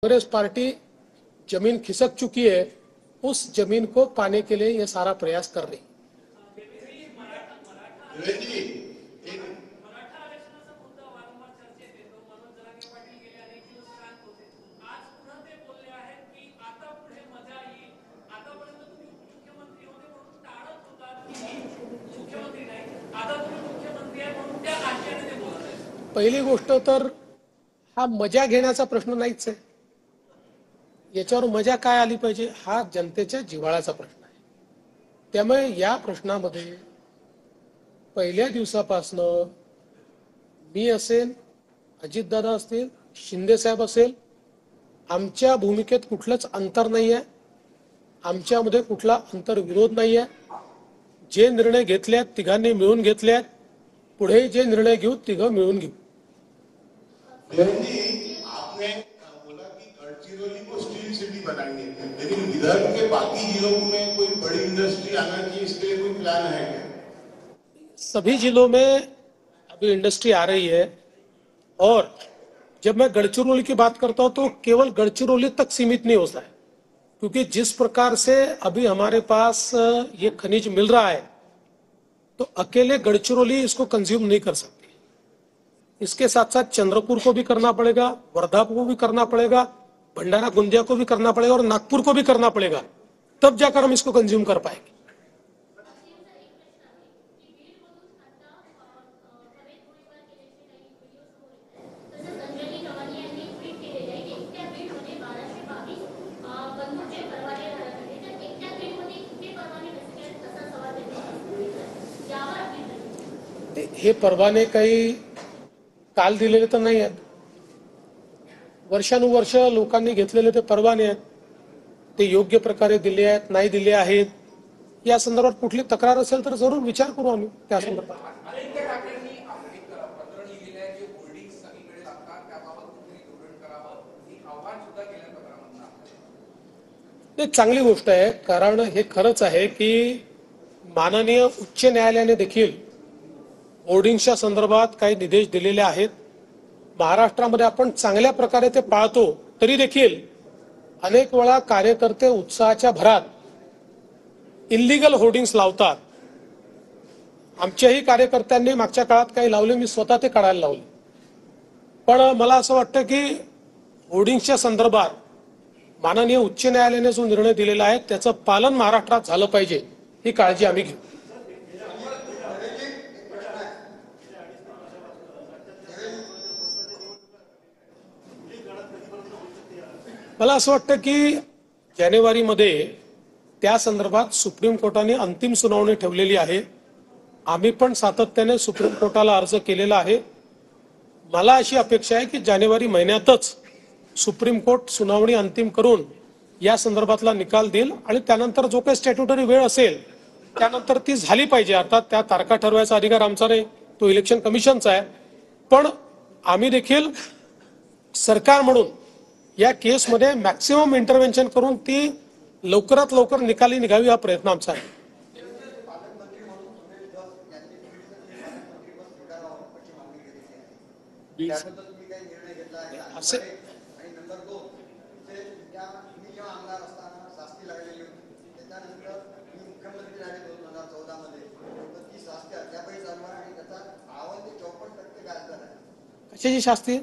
Congress party जमीन खिसक चुकी है, उस जमीन को पाने के लिए ये सारा प्रयास कर रही है। पहिली गोष्ट तर हा मजा घेण्याचा प्रश्न नाहीच आहे। याच्यावर मजा काय आली पाहिजे हा जनतेच्या जिव्हाळ्याचा प्रश्न आहे। त्यामुळे या प्रश्नामध्ये पहिल्या दिवसापासून मी असेल, अजितदादा असतील, शिंदे साहेब असेल, आमच्या भूमिकेत कुठलंच अंतर नाही आहे। आमच्यामध्ये कुठला अंतर्विरोध नाही आहे। जे निर्णय घेतलेत तिघांनी मिळून घेतलेत, पुढे जे निर्णय घेऊ तिघं मिळून घेऊ। आपने बोला कि गढ़चिरौली को स्टील सिटी बनाएंगे, लेकिन विदर्भ के बाकी जिलों में कोई बड़ी इंडस्ट्री आना चाहिए, इसके लिए कोई प्लान है क्या? सभी जिलों में अभी इंडस्ट्री आ रही है और जब मैं गढ़चिरौली की बात करता हूं तो केवल गढ़चिरौली तक सीमित नहीं होता है, क्योंकि जिस प्रकार से अभी हमारे पास ये खनिज मिल रहा है तो अकेले गढ़चिरौली इसको कंज्यूम नहीं कर सकती। इसके साथ साथ चंद्रपुर को भी करना पड़ेगा, वर्धा को भी करना पड़ेगा, भंडारा गोंदिया को भी करना पड़ेगा और नागपुर को भी करना पड़ेगा, तब जाकर हम इसको कंज्यूम कर पाएंगे। हे परवाने काही काल दिलेले तर नाही आहेत। वर्षानुवर्ष लोकांनी घेतलेले ते परवाने आहेत, ते योग्य प्रकारे दिले आहेत नाही दिले आहेत, या संदर्भात कुठली तक्रार असेल तर जरूर विचार करू आम्ही त्या संदर्भात। एक चांगली गोष्ट आहे, कारण हे खरंच आहे की माननीय उच्च न्यायालयाने देखील होर्डिंग्सच्या संदर्भात काही निर्देश दिलेले आहेत। महाराष्ट्रामध्ये आपण चांगल्या प्रकारे ते पाळतो, तरी देखील अनेक वेळा कार्यकर्ते उत्साहाच्या भरात इल्लीगल होर्डिंग्स लावतात। आमच्याही कार्यकर्त्यांनी मागच्या काळात काही लावले, मी स्वतः ते काढायला लावले। पण मला असं वाटतं की होर्डिंग्सच्या संदर्भात माननीय उच्च न्यायालयाने जो निर्णय दिलेला आहे त्याचं पालन महाराष्ट्रात झालं पाहिजे, ही काळजी आम्ही घेऊ। मला असं वाटतं की जानेवारीमध्ये त्या संदर्भात सुप्रीम कोर्टाने अंतिम सुनावणी ठेवलेली आहे। आम्ही पण सातत्याने सुप्रीम कोर्टाला अर्ज केलेला आहे। मला अशी अपेक्षा आहे की जानेवारी महिन्यातच सुप्रीम कोर्ट सुनावणी अंतिम करून या संदर्भातला निकाल देईल आणि त्यानंतर जो काही स्टॅट्युटरी वेळ असेल त्यानंतर ती झाली पाहिजे। अर्थात त्या तारखा ठरवायचा अधिकार आमचा नाही, तो इलेक्शन कमिशनचा आहे। पण आम्ही देखील सरकार म्हणून या केसमध्ये मॅक्सिमम इंटरव्हेन्शन करून ती लवकरात लवकर निकाली निघावी हा प्रयत्न आमचा आहे। असे कशाची शास्ती?